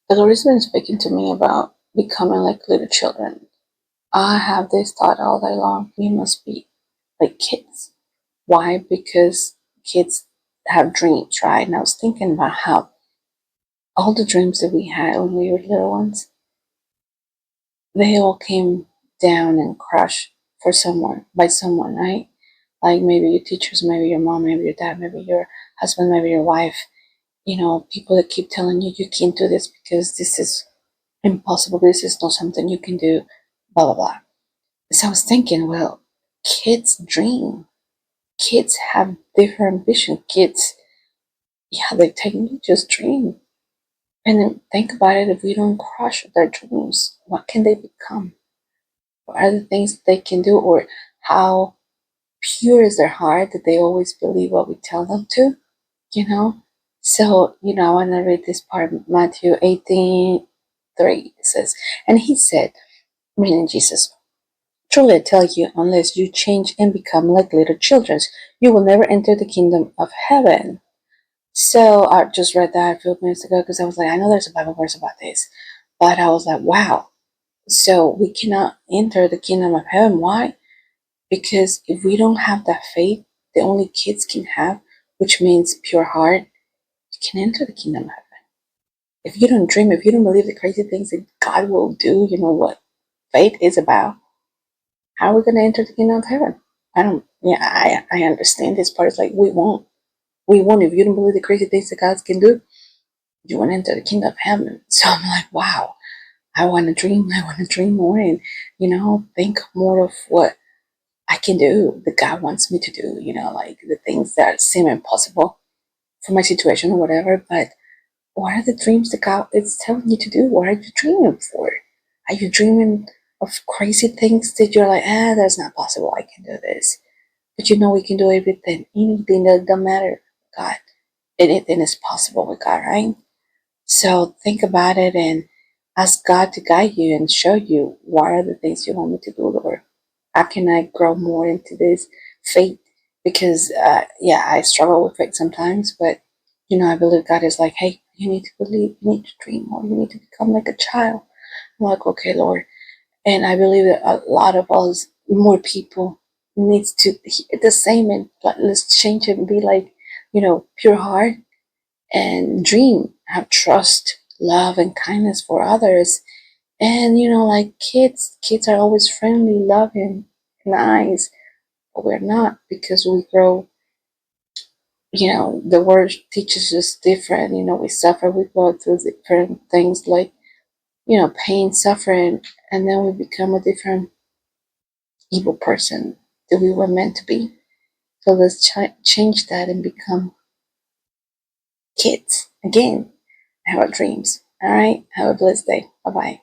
The Lord has been speaking to me about becoming like little children. I have this thought all day long. We must be like kids. Why? Because kids have dreams, right? And I was thinking about how all the dreams that we had when we were little ones, they all came down and crushed for someone, by someone, right? Like maybe your teachers, maybe your mom, maybe your dad, maybe your husband, maybe your wife. People that keep telling you you can't do this because this is impossible, this is not something you can do, blah, blah, blah. So I was thinking, well, kids dream. Kids have different vision. Kids, yeah, they technically just dream. And then think about it, if we don't crush their dreams, what can they become? What are the things they can do? Or how pure is their heart that they always believe what we tell them to? You know? So, I want to read this part, Matthew 18:3. It says, and he said, meaning Jesus, truly I tell you, unless you change and become like little children, you will never enter the kingdom of heaven. So I just read that a few minutes ago because I was like, I know there's a Bible verse about this, but I was like, wow. So we cannot enter the kingdom of heaven. Why? Because if we don't have that faith the only kids can have, which means pure heart, you can enter the kingdom of heaven. If you don't dream, if you don't believe the crazy things that God will do, you know what faith is about, how are we going to enter the kingdom of heaven? I don't, yeah, I understand this part. It's like, we won't. We won't. If you don't believe the crazy things that God can do, you won't enter the kingdom of heaven. So I'm like, wow, I want to dream. I want to dream more and, think more of what I can do that God wants me to do, like the things that seem impossible for my situation or whatever. But what are the dreams that God is telling you to do? What are you dreaming for? Are you dreaming of crazy things that you're like, that's not possible. I can do this. But we can do everything. Anything that don't matter, God. Anything is possible with God, right? So think about it and ask God to guide you and show you what are the things you want me to do, Lord. How can I grow more into this faith? Because, yeah, I struggle with faith sometimes, but, I believe God is like, hey, you need to believe, you need to dream more, you need to become like a child. I'm like, okay, Lord. And I believe that a lot of us, more people, needs to hear the same and let's change it and be like, pure heart and dream, have trust, love, and kindness for others. And like kids are always friendly, loving, nice, but we're not because we grow. The world teaches us different. We suffer, we go through different things like pain, suffering, and then we become a different evil person that we were meant to be. So let's change that and become kids again. Have our dreams. All right. Have a blessed day. Bye bye.